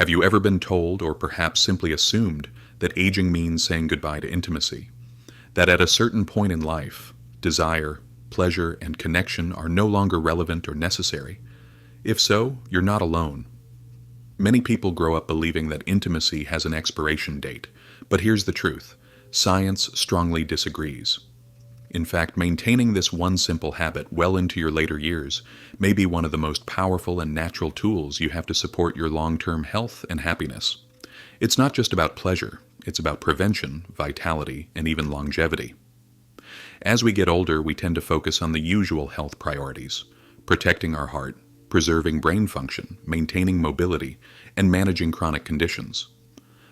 Have you ever been told, or perhaps simply assumed, that aging means saying goodbye to intimacy? That at a certain point in life, desire, pleasure, and connection are no longer relevant or necessary? If so, you're not alone. Many people grow up believing that intimacy has an expiration date, but here's the truth: science strongly disagrees. In fact, maintaining this one simple habit well into your later years may be one of the most powerful and natural tools you have to support your long-term health and happiness. It's not just about pleasure, it's about prevention, vitality, and even longevity. As we get older, we tend to focus on the usual health priorities: protecting our heart, preserving brain function, maintaining mobility, and managing chronic conditions.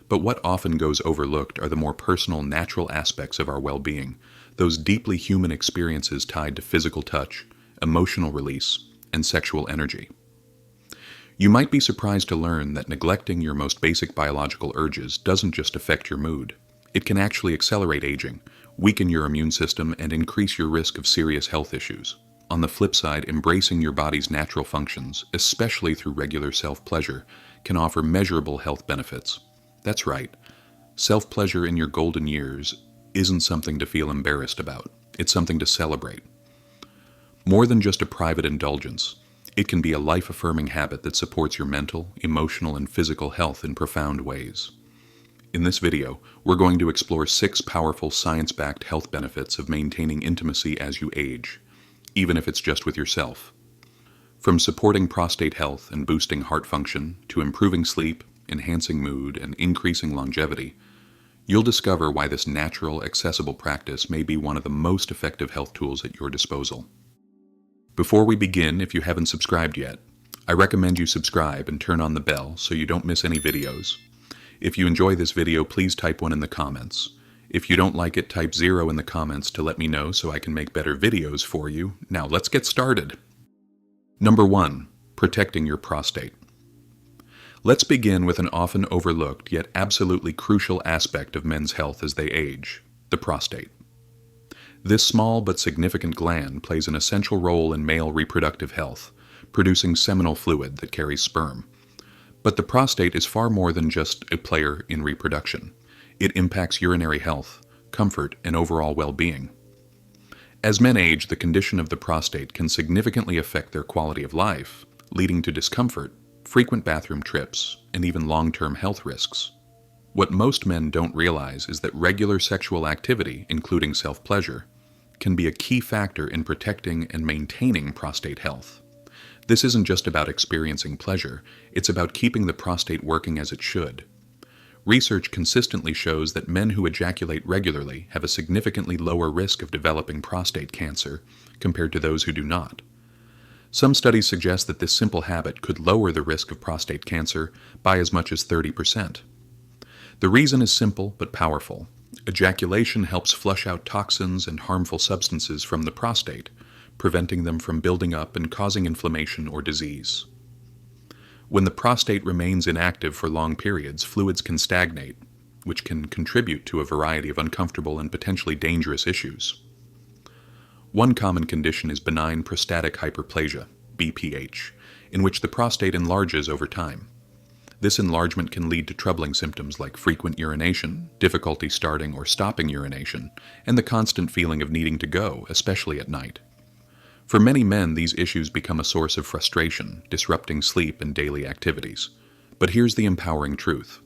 But what often goes overlooked are the more personal, natural aspects of our well-being, those deeply human experiences tied to physical touch, emotional release, and sexual energy. You might be surprised to learn that neglecting your most basic biological urges doesn't just affect your mood. It can actually accelerate aging, weaken your immune system, and increase your risk of serious health issues. On the flip side, embracing your body's natural functions, especially through regular self-pleasure, can offer measurable health benefits. That's right. Self-pleasure in your golden years isn't something to feel embarrassed about. It's something to celebrate. More than just a private indulgence, it can be a life-affirming habit that supports your mental, emotional, and physical health in profound ways. In this video, we're going to explore 6 powerful science-backed health benefits of maintaining intimacy as you age, even if it's just with yourself. From supporting prostate health and boosting heart function to improving sleep, enhancing mood, and increasing longevity, you'll discover why this natural, accessible practice may be one of the most effective health tools at your disposal. Before we begin, if you haven't subscribed yet, I recommend you subscribe and turn on the bell so you don't miss any videos. If you enjoy this video, please type 1 in the comments. If you don't like it, type 0 in the comments to let me know so I can make better videos for you. Now let's get started. Number 1. Protecting your prostate. Let's begin with an often overlooked yet absolutely crucial aspect of men's health as they age: the prostate. This small but significant gland plays an essential role in male reproductive health, producing seminal fluid that carries sperm. But the prostate is far more than just a player in reproduction. It impacts urinary health, comfort, and overall well-being. As men age, the condition of the prostate can significantly affect their quality of life, leading to discomfort, frequent bathroom trips, and even long-term health risks. What most men don't realize is that regular sexual activity, including self-pleasure, can be a key factor in protecting and maintaining prostate health. This isn't just about experiencing pleasure, it's about keeping the prostate working as it should. Research consistently shows that men who ejaculate regularly have a significantly lower risk of developing prostate cancer compared to those who do not. Some studies suggest that this simple habit could lower the risk of prostate cancer by as much as 30%. The reason is simple but powerful. Ejaculation helps flush out toxins and harmful substances from the prostate, preventing them from building up and causing inflammation or disease. When the prostate remains inactive for long periods, fluids can stagnate, which can contribute to a variety of uncomfortable and potentially dangerous issues. One common condition is benign prostatic hyperplasia, BPH, in which the prostate enlarges over time. This enlargement can lead to troubling symptoms like frequent urination, difficulty starting or stopping urination, and the constant feeling of needing to go, especially at night. For many men, these issues become a source of frustration, disrupting sleep and daily activities. But here's the empowering truth: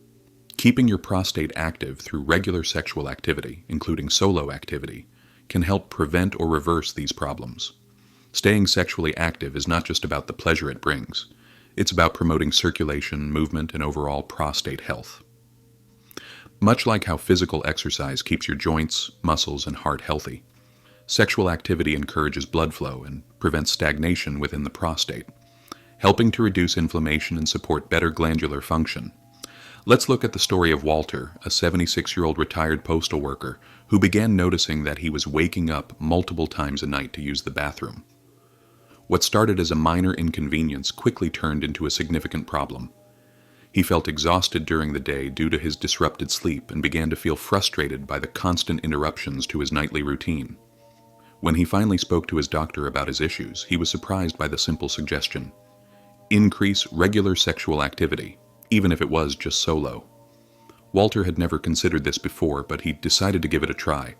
keeping your prostate active through regular sexual activity, including solo activity, can help prevent or reverse these problems. Staying sexually active is not just about the pleasure it brings. It's about promoting circulation, movement, and overall prostate health. Much like how physical exercise keeps your joints, muscles, and heart healthy, sexual activity encourages blood flow and prevents stagnation within the prostate, helping to reduce inflammation and support better glandular function. Let's look at the story of Walter, a 76-year-old retired postal worker who began noticing that he was waking up multiple times a night to use the bathroom. What started as a minor inconvenience quickly turned into a significant problem. He felt exhausted during the day due to his disrupted sleep and began to feel frustrated by the constant interruptions to his nightly routine. When he finally spoke to his doctor about his issues, he was surprised by the simple suggestion: increase regular sexual activity. even if it was just solo. Walter had never considered this before, but he decided to give it a try.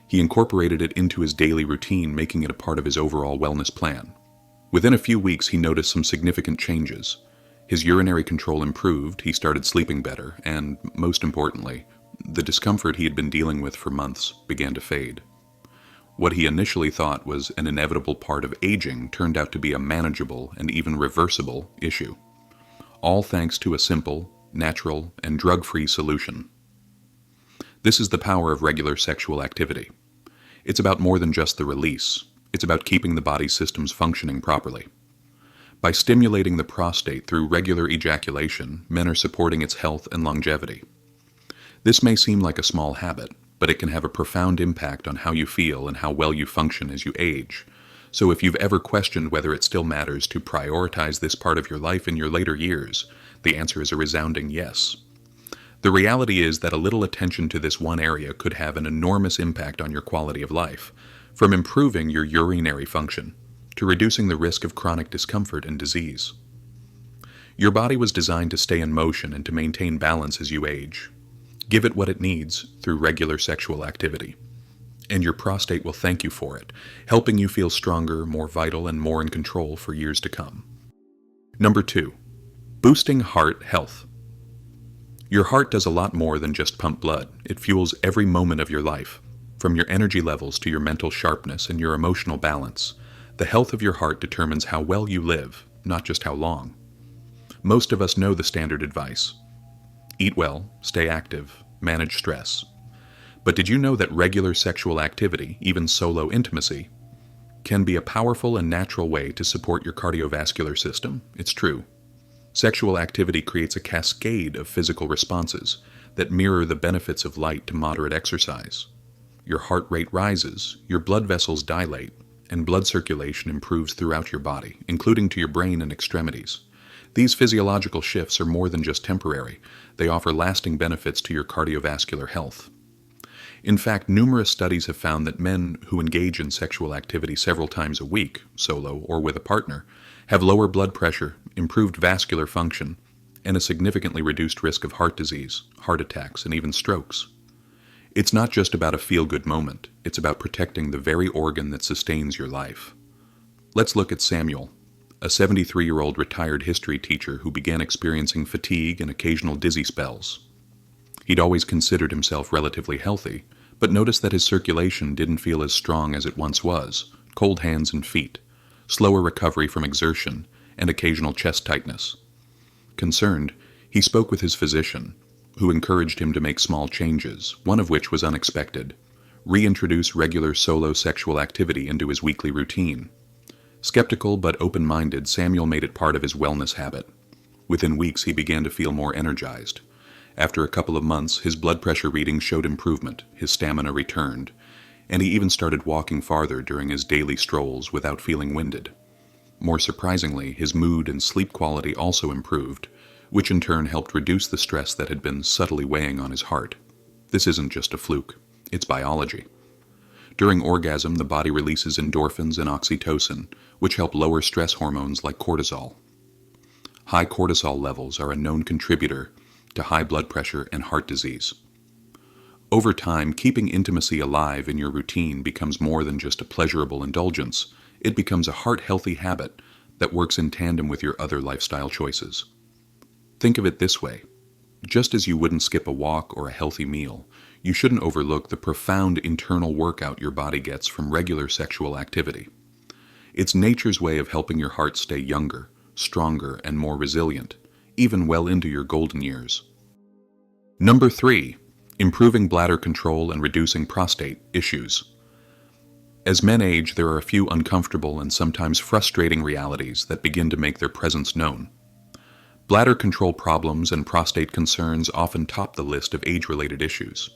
He incorporated it into his daily routine, making it a part of his overall wellness plan. Within a few weeks, he noticed some significant changes. His urinary control improved, he started sleeping better, and, most importantly, the discomfort he had been dealing with for months began to fade. What he initially thought was an inevitable part of aging turned out to be a manageable and even reversible issue. All thanks to a simple, natural, and drug-free solution. This is the power of regular sexual activity. It's about more than just the release. It's about keeping the body's systems functioning properly. By stimulating the prostate through regular ejaculation, men are supporting its health and longevity. This may seem like a small habit, but it can have a profound impact on how you feel and how well you function as you age. So if you've ever questioned whether it still matters to prioritize this part of your life in your later years, the answer is a resounding yes. The reality is that a little attention to this one area could have an enormous impact on your quality of life, from improving your urinary function to reducing the risk of chronic discomfort and disease. Your body was designed to stay in motion and to maintain balance as you age. Give it what it needs through regular sexual activity, and your prostate will thank you for it, helping you feel stronger, more vital, and more in control for years to come. Number 2, boosting heart health. Your heart does a lot more than just pump blood. It fuels every moment of your life, from your energy levels to your mental sharpness and your emotional balance. The health of your heart determines how well you live, not just how long. Most of us know the standard advice. Eat well, stay active, manage stress. But did you know that regular sexual activity, even solo intimacy, can be a powerful and natural way to support your cardiovascular system? It's true. Sexual activity creates a cascade of physical responses that mirror the benefits of light to moderate exercise. Your heart rate rises, your blood vessels dilate, and blood circulation improves throughout your body, including to your brain and extremities. These physiological shifts are more than just temporary. They offer lasting benefits to your cardiovascular health. In fact, numerous studies have found that men who engage in sexual activity several times a week, solo or with a partner, have lower blood pressure, improved vascular function, and a significantly reduced risk of heart disease, heart attacks, and even strokes. It's not just about a feel-good moment. It's about protecting the very organ that sustains your life. Let's look at Samuel, a 73-year-old retired history teacher who began experiencing fatigue and occasional dizzy spells. He'd always considered himself relatively healthy, but noticed that his circulation didn't feel as strong as it once was, cold hands and feet, slower recovery from exertion, and occasional chest tightness. Concerned, he spoke with his physician, who encouraged him to make small changes, one of which was unexpected: reintroduce regular solo sexual activity into his weekly routine. Skeptical but open-minded, Samuel made it part of his wellness habit. Within weeks, he began to feel more energized. After a couple of months, his blood pressure readings showed improvement, his stamina returned, and he even started walking farther during his daily strolls without feeling winded. More surprisingly, his mood and sleep quality also improved, which in turn helped reduce the stress that had been subtly weighing on his heart. This isn't just a fluke, it's biology. During orgasm, the body releases endorphins and oxytocin, which help lower stress hormones like cortisol. High cortisol levels are a known contributor to high blood pressure and heart disease. Over time, keeping intimacy alive in your routine becomes more than just a pleasurable indulgence. It becomes a heart-healthy habit that works in tandem with your other lifestyle choices. Think of it this way. Just as you wouldn't skip a walk or a healthy meal, you shouldn't overlook the profound internal workout your body gets from regular sexual activity. It's nature's way of helping your heart stay younger, stronger, and more resilient, even well into your golden years. Number 3, improving bladder control and reducing prostate issues. As men age, there are a few uncomfortable and sometimes frustrating realities that begin to make their presence known. Bladder control problems and prostate concerns often top the list of age-related issues.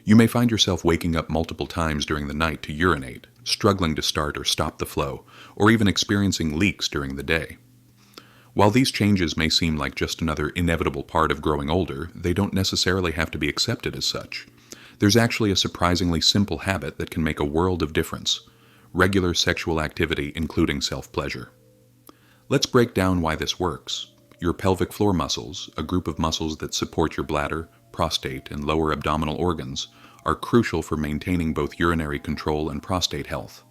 You may find yourself waking up multiple times during the night to urinate, struggling to start or stop the flow, or even experiencing leaks during the day. While these changes may seem like just another inevitable part of growing older, they don't necessarily have to be accepted as such. There's actually a surprisingly simple habit that can make a world of difference: regular sexual activity, including self-pleasure. Let's break down why this works. Your pelvic floor muscles, a group of muscles that support your bladder, prostate, and lower abdominal organs, are crucial for maintaining both urinary control and prostate health.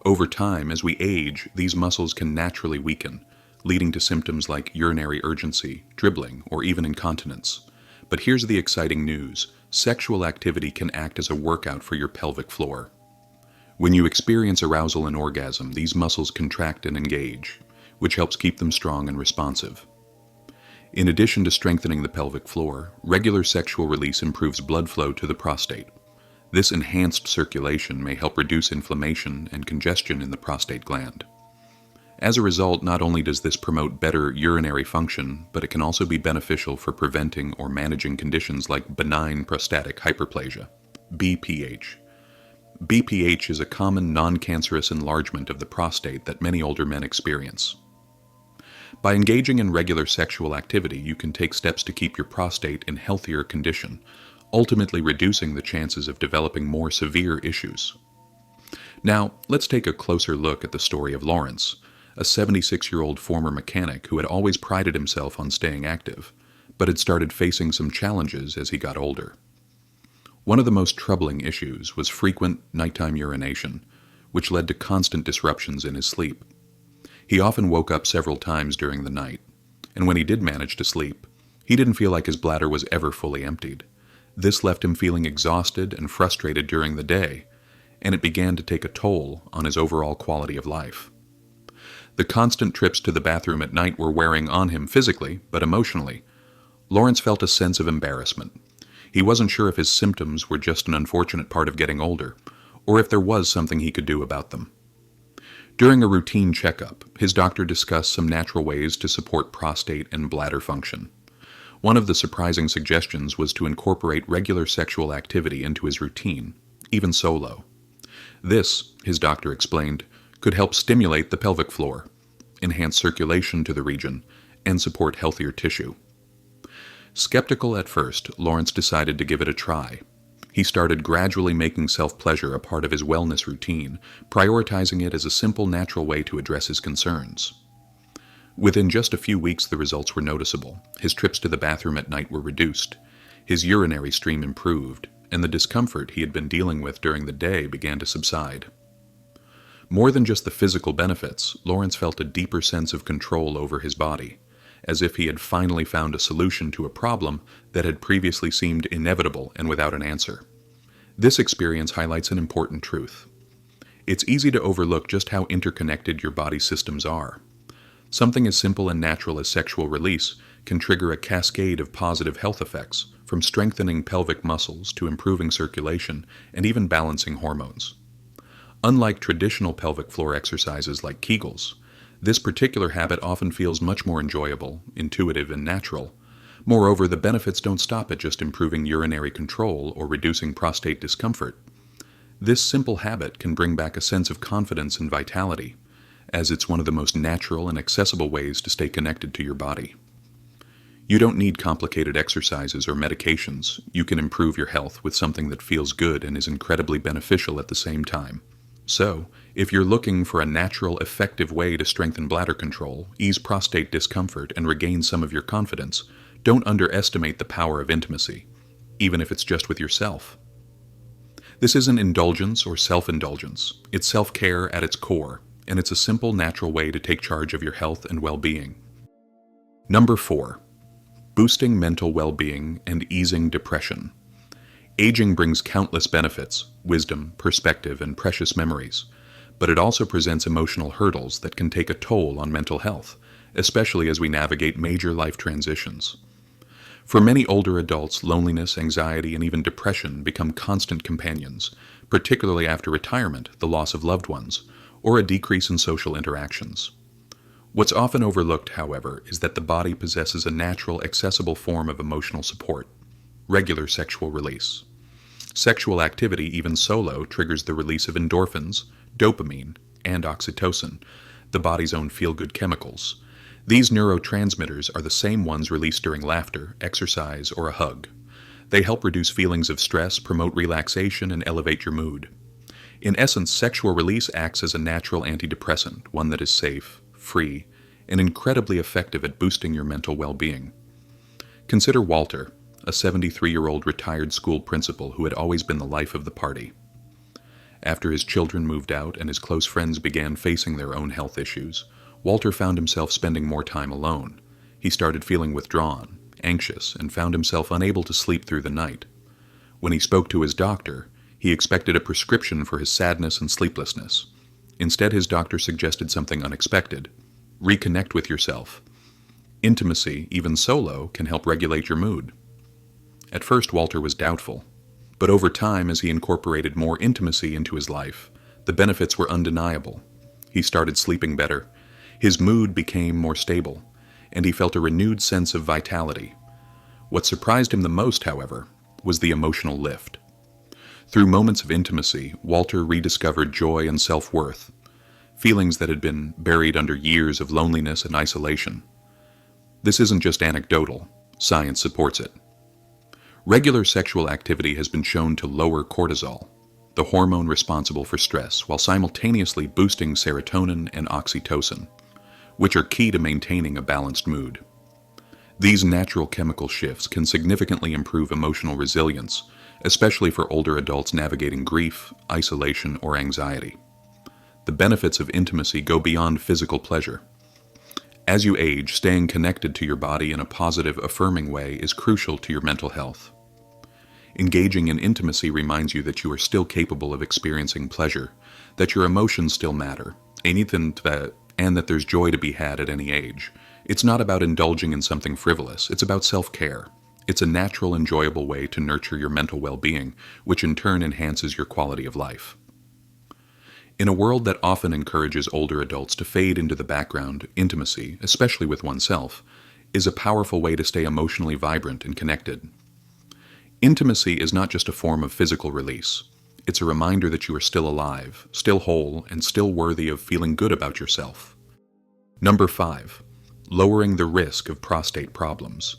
Over time, as we age, these muscles can naturally weaken, leading to symptoms like urinary urgency, dribbling, or even incontinence. But here's the exciting news. Sexual activity can act as a workout for your pelvic floor. When you experience arousal and orgasm, these muscles contract and engage, which helps keep them strong and responsive. In addition to strengthening the pelvic floor, regular sexual release improves blood flow to the prostate. This enhanced circulation may help reduce inflammation and congestion in the prostate gland. As a result, not only does this promote better urinary function, but it can also be beneficial for preventing or managing conditions like benign prostatic hyperplasia, BPH. BPH is a common non-cancerous enlargement of the prostate that many older men experience. By engaging in regular sexual activity, you can take steps to keep your prostate in healthier condition, ultimately reducing the chances of developing more severe issues. Now, let's take a closer look at the story of Lawrence, a 76-year-old former mechanic who had always prided himself on staying active, but had started facing some challenges as he got older. One of the most troubling issues was frequent nighttime urination, which led to constant disruptions in his sleep. He often woke up several times during the night, and when he did manage to sleep, he didn't feel like his bladder was ever fully emptied. This left him feeling exhausted and frustrated during the day, and it began to take a toll on his overall quality of life. The constant trips to the bathroom at night were wearing on him physically, but emotionally. Lawrence felt a sense of embarrassment. He wasn't sure if his symptoms were just an unfortunate part of getting older, or if there was something he could do about them. During a routine checkup, his doctor discussed some natural ways to support prostate and bladder function. One of the surprising suggestions was to incorporate regular sexual activity into his routine, even solo. This, his doctor explained, could help stimulate the pelvic floor, enhance circulation to the region, and support healthier tissue. Skeptical at first, Lawrence decided to give it a try. He started gradually making self-pleasure a part of his wellness routine, prioritizing it as a simple, natural way to address his concerns. Within just a few weeks, the results were noticeable. His trips to the bathroom at night were reduced, his urinary stream improved, and the discomfort he had been dealing with during the day began to subside. More than just the physical benefits, Lawrence felt a deeper sense of control over his body, as if he had finally found a solution to a problem that had previously seemed inevitable and without an answer. This experience highlights an important truth. It's easy to overlook just how interconnected your body's systems are. Something as simple and natural as sexual release can trigger a cascade of positive health effects, from strengthening pelvic muscles to improving circulation and even balancing hormones. Unlike traditional pelvic floor exercises like Kegels, this particular habit often feels much more enjoyable, intuitive, and natural. Moreover, the benefits don't stop at just improving urinary control or reducing prostate discomfort. This simple habit can bring back a sense of confidence and vitality, as it's one of the most natural and accessible ways to stay connected to your body. You don't need complicated exercises or medications. You can improve your health with something that feels good and is incredibly beneficial at the same time. So, if you're looking for a natural, effective way to strengthen bladder control, ease prostate discomfort, and regain some of your confidence, don't underestimate the power of intimacy, even if it's just with yourself. This isn't indulgence or self-indulgence. It's self-care at its core, and it's a simple, natural way to take charge of your health and well-being. Number 4. Boosting mental well-being and easing depression. Aging brings countless benefits, wisdom, perspective, and precious memories, but it also presents emotional hurdles that can take a toll on mental health, especially as we navigate major life transitions. For many older adults, loneliness, anxiety, and even depression become constant companions, particularly after retirement, the loss of loved ones, or a decrease in social interactions. What's often overlooked, however, is that the body possesses a natural, accessible form of emotional support: regular sexual release. Sexual activity, even solo, triggers the release of endorphins, dopamine, and oxytocin, the body's own feel-good chemicals. These neurotransmitters are the same ones released during laughter, exercise, or a hug. They help reduce feelings of stress, promote relaxation, and elevate your mood. In essence, sexual release acts as a natural antidepressant, one that is safe, free, and incredibly effective at boosting your mental well-being. Consider Walter, a 73-year-old retired school principal who had always been the life of the party. After his children moved out and his close friends began facing their own health issues, Walter found himself spending more time alone. He started feeling withdrawn, anxious, and found himself unable to sleep through the night. When he spoke to his doctor, he expected a prescription for his sadness and sleeplessness. Instead, his doctor suggested something unexpected. Reconnect with yourself. Intimacy, even solo, can help regulate your mood. At first, Walter was doubtful, but over time, as he incorporated more intimacy into his life, the benefits were undeniable. He started sleeping better, his mood became more stable, and he felt a renewed sense of vitality. What surprised him the most, however, was the emotional lift. Through moments of intimacy, Walter rediscovered joy and self-worth, feelings that had been buried under years of loneliness and isolation. This isn't just anecdotal, science supports it. Regular sexual activity has been shown to lower cortisol, the hormone responsible for stress, while simultaneously boosting serotonin and oxytocin, which are key to maintaining a balanced mood. These natural chemical shifts can significantly improve emotional resilience, especially for older adults navigating grief, isolation, or anxiety. The benefits of intimacy go beyond physical pleasure. As you age, staying connected to your body in a positive, affirming way is crucial to your mental health. Engaging in intimacy reminds you that you are still capable of experiencing pleasure, that your emotions still matter, and that there's joy to be had at any age. It's not about indulging in something frivolous, it's about self-care. It's a natural, enjoyable way to nurture your mental well-being, which in turn enhances your quality of life. In a world that often encourages older adults to fade into the background, intimacy, especially with oneself, is a powerful way to stay emotionally vibrant and connected. Intimacy is not just a form of physical release. It's a reminder that you are still alive, still whole, and still worthy of feeling good about yourself. Number 5. Lowering the risk of prostate problems.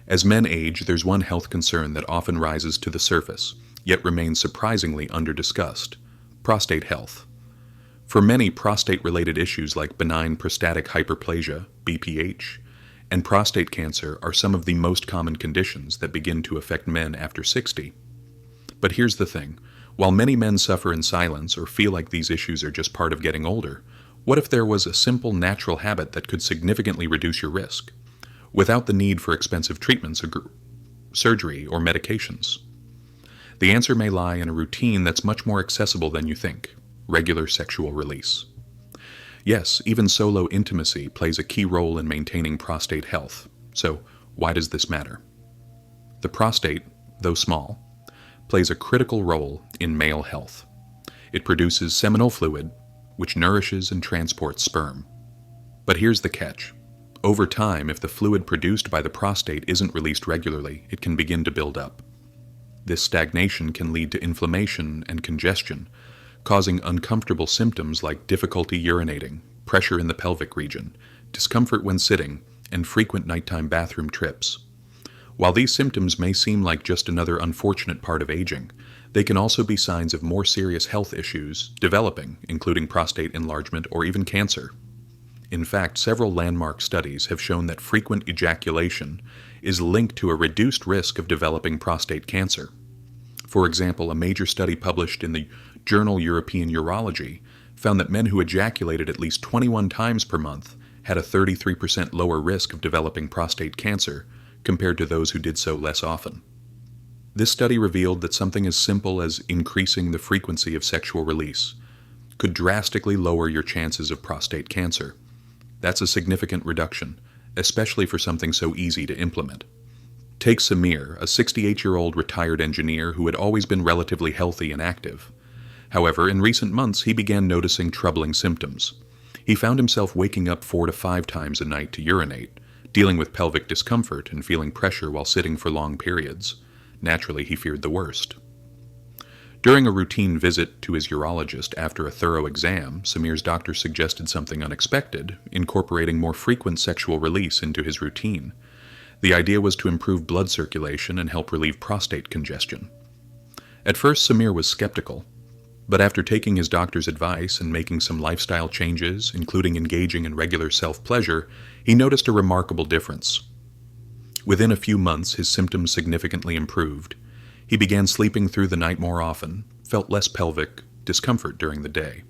As men age, there's one health concern that often rises to the surface, yet remains surprisingly under-discussed: prostate health. For many, prostate-related issues like benign prostatic hyperplasia, BPH, and prostate cancer are some of the most common conditions that begin to affect men after 60. But here's the thing: while many men suffer in silence or feel like these issues are just part of getting older, what if there was a simple natural habit that could significantly reduce your risk, without the need for expensive treatments, surgery, or medications? The answer may lie in a routine that's much more accessible than you think: regular sexual release. Yes, even solo intimacy plays a key role in maintaining prostate health. So, why does this matter? The prostate, though small, plays a critical role in male health. It produces seminal fluid, which nourishes and transports sperm. But here's the catch. Over time, if the fluid produced by the prostate isn't released regularly, it can begin to build up. This stagnation can lead to inflammation and congestion, causing uncomfortable symptoms like difficulty urinating, pressure in the pelvic region, discomfort when sitting, and frequent nighttime bathroom trips. While these symptoms may seem like just another unfortunate part of aging, they can also be signs of more serious health issues developing, including prostate enlargement or even cancer. In fact, several landmark studies have shown that frequent ejaculation is linked to a reduced risk of developing prostate cancer. For example, a major study published in the journal European Urology found that men who ejaculated at least 21 times per month had a 33% lower risk of developing prostate cancer compared to those who did so less often. This study revealed that something as simple as increasing the frequency of sexual release could drastically lower your chances of prostate cancer. That's a significant reduction, especially for something so easy to implement. Take Samir, a 68-year-old retired engineer who had always been relatively healthy and active. However, in recent months, he began noticing troubling symptoms. He found himself waking up 4 to 5 times a night to urinate, dealing with pelvic discomfort and feeling pressure while sitting for long periods. Naturally, he feared the worst. During a routine visit to his urologist after a thorough exam, Samir's doctor suggested something unexpected, incorporating more frequent sexual release into his routine. The idea was to improve blood circulation and help relieve prostate congestion. At first, Samir was skeptical. But after taking his doctor's advice and making some lifestyle changes, including engaging in regular self-pleasure, he noticed a remarkable difference. Within a few months, his symptoms significantly improved. He began sleeping through the night more often, felt less pelvic discomfort during the day,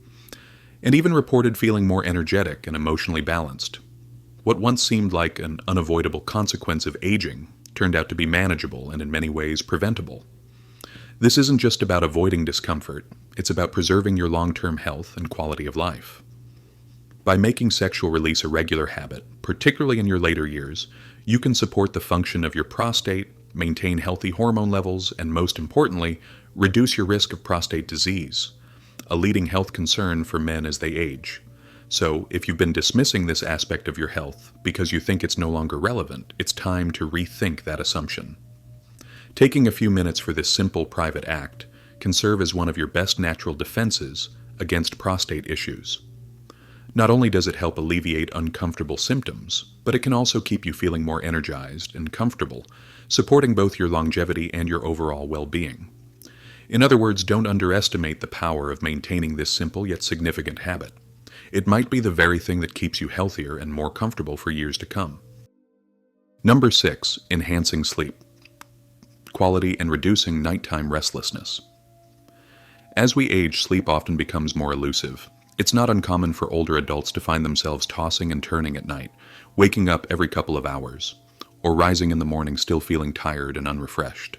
and even reported feeling more energetic and emotionally balanced. What once seemed like an unavoidable consequence of aging turned out to be manageable and in many ways preventable. This isn't just about avoiding discomfort, it's about preserving your long-term health and quality of life. By making sexual release a regular habit, particularly in your later years, you can support the function of your prostate, maintain healthy hormone levels, and most importantly, reduce your risk of prostate disease, a leading health concern for men as they age. So, if you've been dismissing this aspect of your health because you think it's no longer relevant, it's time to rethink that assumption. Taking a few minutes for this simple private act can serve as one of your best natural defenses against prostate issues. Not only does it help alleviate uncomfortable symptoms, but it can also keep you feeling more energized and comfortable, supporting both your longevity and your overall well-being. In other words, don't underestimate the power of maintaining this simple yet significant habit. It might be the very thing that keeps you healthier and more comfortable for years to come. Number 6, enhancing sleep quality and reducing nighttime restlessness. As we age, sleep often becomes more elusive. It's not uncommon for older adults to find themselves tossing and turning at night, waking up every couple of hours, or rising in the morning still feeling tired and unrefreshed.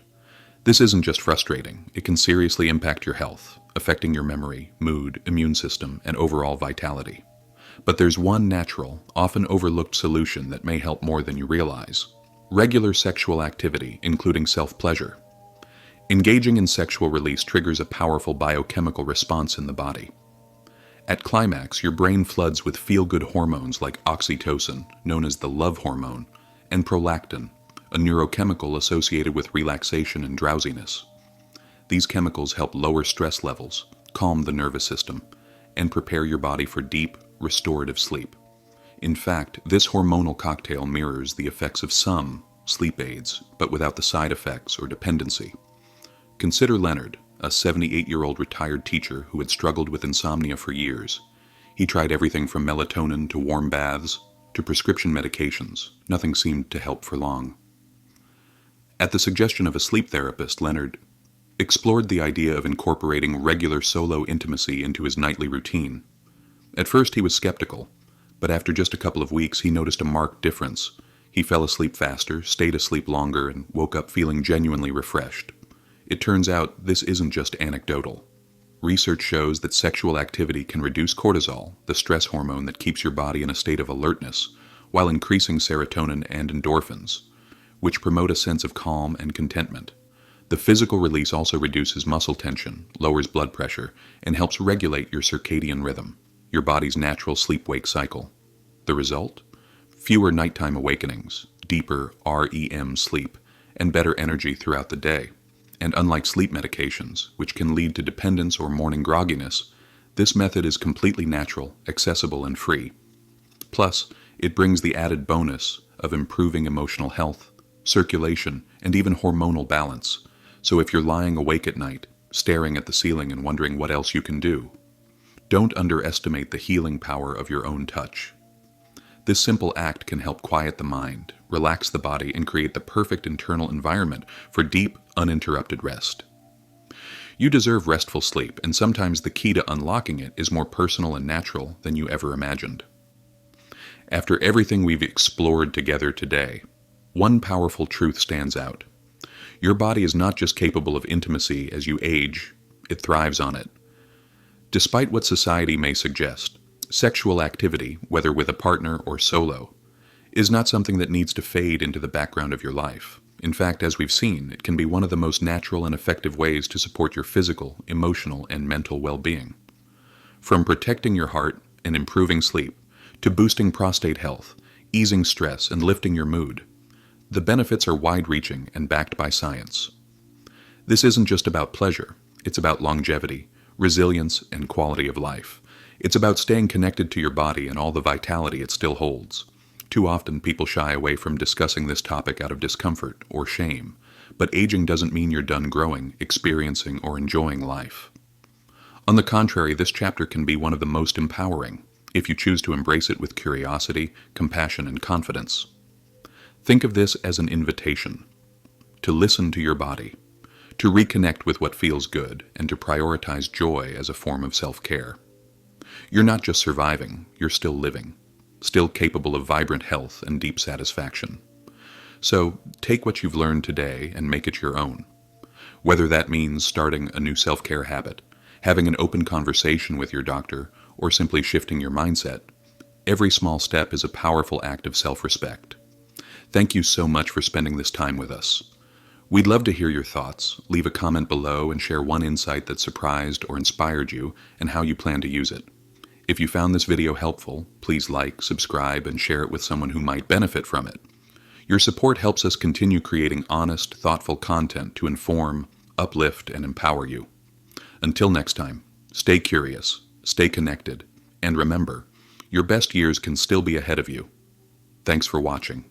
This isn't just frustrating, it can seriously impact your health, affecting your memory, mood, immune system, and overall vitality. But there's one natural, often overlooked solution that may help more than you realize. Regular sexual activity, including self-pleasure. Engaging in sexual release triggers a powerful biochemical response in the body. At climax, your brain floods with feel-good hormones like oxytocin, known as the love hormone, and prolactin, a neurochemical associated with relaxation and drowsiness. These chemicals help lower stress levels, calm the nervous system, and prepare your body for deep, restorative sleep. In fact, this hormonal cocktail mirrors the effects of some sleep aids, but without the side effects or dependency. Consider Leonard, a 78-year-old retired teacher who had struggled with insomnia for years. He tried everything from melatonin to warm baths to prescription medications. Nothing seemed to help for long. At the suggestion of a sleep therapist, Leonard explored the idea of incorporating regular solo intimacy into his nightly routine. At first he was skeptical, but after just a couple of weeks he noticed a marked difference. He fell asleep faster, stayed asleep longer, and woke up feeling genuinely refreshed. It turns out this isn't just anecdotal. Research shows that sexual activity can reduce cortisol, the stress hormone that keeps your body in a state of alertness, while increasing serotonin and endorphins, which promote a sense of calm and contentment. The physical release also reduces muscle tension, lowers blood pressure, and helps regulate your circadian rhythm, your body's natural sleep-wake cycle. The result? Fewer nighttime awakenings, deeper REM sleep, and better energy throughout the day. And unlike sleep medications, which can lead to dependence or morning grogginess, this method is completely natural, accessible, and free. Plus, it brings the added bonus of improving emotional health, circulation, and even hormonal balance. So if you're lying awake at night, staring at the ceiling and wondering what else you can do, don't underestimate the healing power of your own touch. This simple act can help quiet the mind, relax the body, and create the perfect internal environment for deep, uninterrupted rest. You deserve restful sleep, and sometimes the key to unlocking it is more personal and natural than you ever imagined. After everything we've explored together today, one powerful truth stands out. Your body is not just capable of intimacy as you age, it thrives on it. Despite what society may suggest, sexual activity, whether with a partner or solo, is not something that needs to fade into the background of your life. In fact, as we've seen, it can be one of the most natural and effective ways to support your physical, emotional, and mental well-being. From protecting your heart and improving sleep, to boosting prostate health, easing stress, and lifting your mood, the benefits are wide-reaching and backed by science. This isn't just about pleasure, it's about longevity, resilience, and quality of life. It's about staying connected to your body and all the vitality it still holds. Too often people shy away from discussing this topic out of discomfort or shame, but aging doesn't mean you're done growing, experiencing, or enjoying life. On the contrary, this chapter can be one of the most empowering if you choose to embrace it with curiosity, compassion, and confidence. Think of this as an invitation to listen to your body, to reconnect with what feels good, and to prioritize joy as a form of self-care. You're not just surviving, you're still living, still capable of vibrant health and deep satisfaction. So take what you've learned today and make it your own. Whether that means starting a new self-care habit, having an open conversation with your doctor, or simply shifting your mindset, every small step is a powerful act of self-respect. Thank you so much for spending this time with us. We'd love to hear your thoughts. Leave a comment below and share one insight that surprised or inspired you and how you plan to use it. If you found this video helpful, please like, subscribe, and share it with someone who might benefit from it. Your support helps us continue creating honest, thoughtful content to inform, uplift, and empower you. Until next time, stay curious, stay connected, and remember, your best years can still be ahead of you. Thanks for watching.